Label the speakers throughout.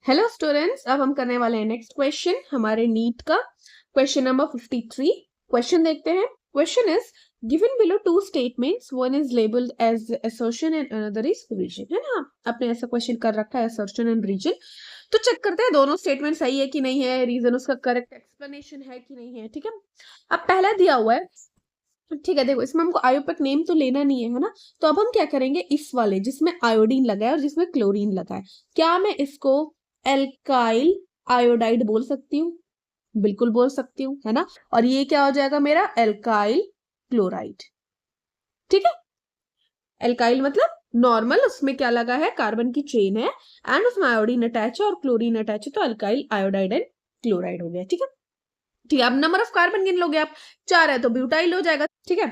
Speaker 1: Hello students, अब हम करने वाले हैं नेक्स्ट क्वेश्चन हमारे नीट का क्वेश्चन नंबर 53। क्वेश्चन देखते हैं। Question is given below two statements, one is labelled as assertion and another is reason. है ना, आपने ऐसा क्वेश्चन कर रखा है असर्शन एंड रीजन। तो चेक करते हैं दोनों स्टेटमेंट सही है कि नहीं है, रीजन उसका करेक्ट एक्सप्लेनेशन है कि नहीं है। ठीक है, अब पहला दिया हुआ है। ठीक है, देखो इसमें हमको आयोपेक नेम तो लेना नहीं है, है ना। तो अब हम क्या करेंगे, इस वाले जिसमें आयोडीन लगा है और जिसमें क्लोरीन लगा है, क्या मैं इसको एल्काइल आयोडाइड बोल सकती हूँ? बिल्कुल बोल सकती हूँ, है ना। और ये क्या हो जाएगा मेरा एल्काइल क्लोराइड। ठीक है, एल्काइल मतलब नॉर्मल, उसमें क्या लगा है, कार्बन की चेन है एंड उसमें आयोडीन अटैच है और क्लोरीन अटैच है, तो एल्काइल आयोडाइड एंड क्लोराइड हो गया। ठीक है, ठीक है। अब नंबर ऑफ कार्बन गिन लोगे आप, 4 है तो ब्यूटाइल हो जाएगा। ठीक है,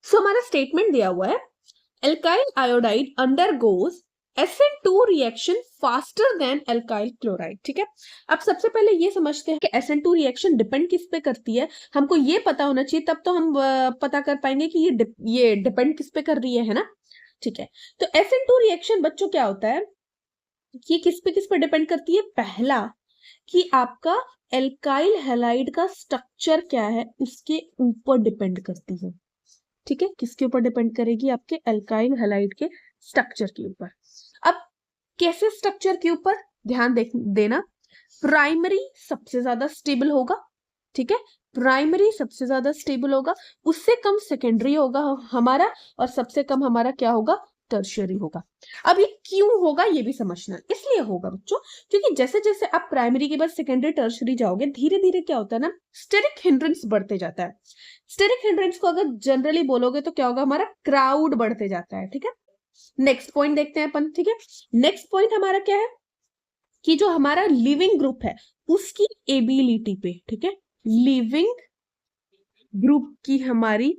Speaker 1: सो हमारा स्टेटमेंट दिया हुआ है alkyl iodide undergoes SN2 reaction faster than alkyl chloride. ठीक है, अब सबसे पहले ये समझते हैं कि SN2 रिएक्शन डिपेंड किस पे करती है। हमको ये पता होना चाहिए, तब तो हम पता कर पाएंगे कि ये डिपेंड किस पे कर रही है ना। ठीक है, तो SN2 रिएक्शन बच्चों क्या होता है, ये किस पे डिपेंड करती है। पहला कि आपका एल्काइल हैलाइड का स्ट्रक्चर क्या है, उसके ऊपर डिपेंड करती है। ठीक है, किसके ऊपर डिपेंड करेगी, आपके एल्काइल हैलाइड के स्ट्रक्चर के ऊपर। अब कैसे स्ट्रक्चर के ऊपर ध्यान देना, प्राइमरी सबसे ज्यादा स्टेबल होगा। ठीक है, प्राइमरी सबसे ज्यादा स्टेबल होगा, उससे कम सेकेंडरी होगा हमारा, और सबसे कम हमारा क्या होगा, टर्शियरी होगा। अब ये क्यों होगा ये भी समझना, इसलिए होगा बच्चों क्योंकि जैसे जैसे आप प्राइमरी के बाद सेकेंडरी टर्शियरी जाओगे, धीरे धीरे क्या होता है ना, स्टेरिक हिंड्रेंस बढ़ते जाता है। स्टेरिक हिंड्रेंस को अगर जनरली बोलोगे तो क्या होगा, हमारा क्राउड बढ़ते जाता है। ठीक है, नेक्स्ट पॉइंट देखते हैं अपन। ठीक है, नेक्स्ट पॉइंट हमारा क्या है कि जो हमारा लिविंग ग्रुप है उसकी एबिलिटी पे, ठीक है, लिविंग ग्रुप की हमारी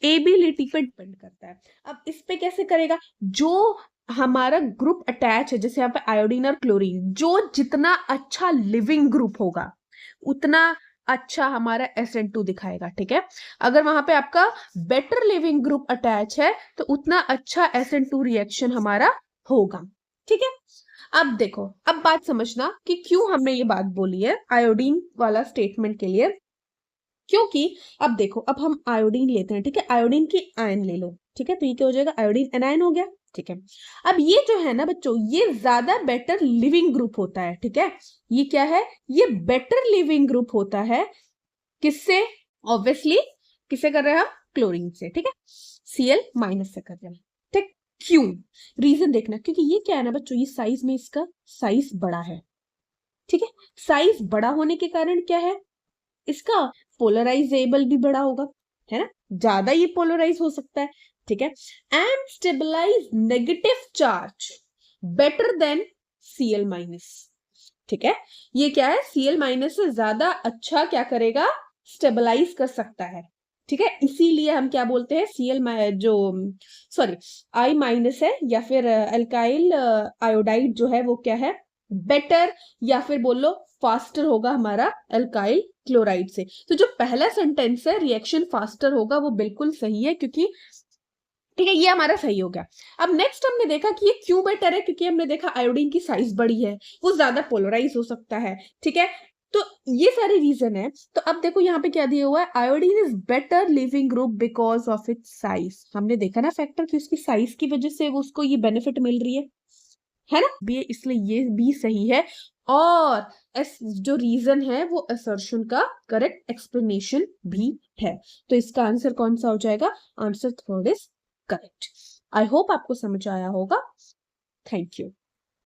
Speaker 1: एबिलिटी पे डिपेंड करता है। अब इस पे कैसे करेगा, जो हमारा ग्रुप अटैच है, जैसे यहाँ पे आयोडीन और क्लोरीन, जो जितना अच्छा लिविंग ग्रुप होगा उतना अच्छा हमारा SN2 दिखाएगा। ठीक है, अगर वहां पे आपका बेटर लिविंग ग्रुप अटैच है तो उतना अच्छा SN2 रिएक्शन हमारा होगा। ठीक है, अब देखो, अब बात समझना कि क्यों हमने ये बात बोली है आयोडीन वाला स्टेटमेंट के लिए। क्योंकि अब देखो, अब हम आयोडीन लेते हैं। ठीक है, आयोडीन की आयन ले लो। ठीक है, तो ये क्या हो जाएगा, आयोडीन एनायन हो गया। ठीक है, अब ये जो है ना बच्चों, ये ज्यादा बेटर लिविंग ग्रुप होता है। ठीक है, ये क्या है, ये बेटर लिविंग ग्रुप होता है। किससे, ऑब्वियसली किससे कर रहे हैं हम, क्लोरीन से। ठीक है, Cl माइनस से कर रहे हैं। ठीक, क्यों, रीजन देखना, क्योंकि ये क्या है ना बच्चों, ये साइज में इसका साइज बड़ा है। ठीक है, साइज बड़ा होने के कारण क्या है, इसका पोलराइजेबल भी बड़ा होगा, है ना, ज्यादा ये पोलराइज हो सकता है। ठीक है, and stabilize negative charge better than Cl minus. ठीक है, ये क्या है, Cl माइनस से ज्यादा अच्छा क्या करेगा, स्टेबलाइज कर सकता है। ठीक है, इसीलिए हम क्या बोलते हैं, जो सॉरी I माइनस है या फिर एल्काइल आयोडाइड जो है वो क्या है, बेटर या फिर बोल लो फास्टर होगा हमारा एल्काइल क्लोराइड से। तो जो पहला सेंटेंस है रिएक्शन फास्टर होगा, वो बिल्कुल सही है, क्योंकि ठीक है, ये हमारा सही हो गया। अब नेक्स्ट हमने देखा कि ये क्यों बेटर है, क्योंकि हमने देखा आयोडीन की साइज बड़ी है, वो ज्यादा पोलराइज हो सकता है। ठीक है, तो ये सारे रीजन है। तो अब देखो यहाँ पे क्या दिया हुआ है, iodine is better leaving group because of its size. हमने देखा ना फैक्टर कि उसकी साइज की वजह से उसको ये बेनिफिट मिल रही है ना, भी इसलिए ये भी सही है। और जो रीजन है वो असर्शन का करेक्ट एक्सप्लेनेशन भी है। तो इसका आंसर कौन सा हो जाएगा, answer third is correct. I hope आपको समझ आया होगा। Thank you.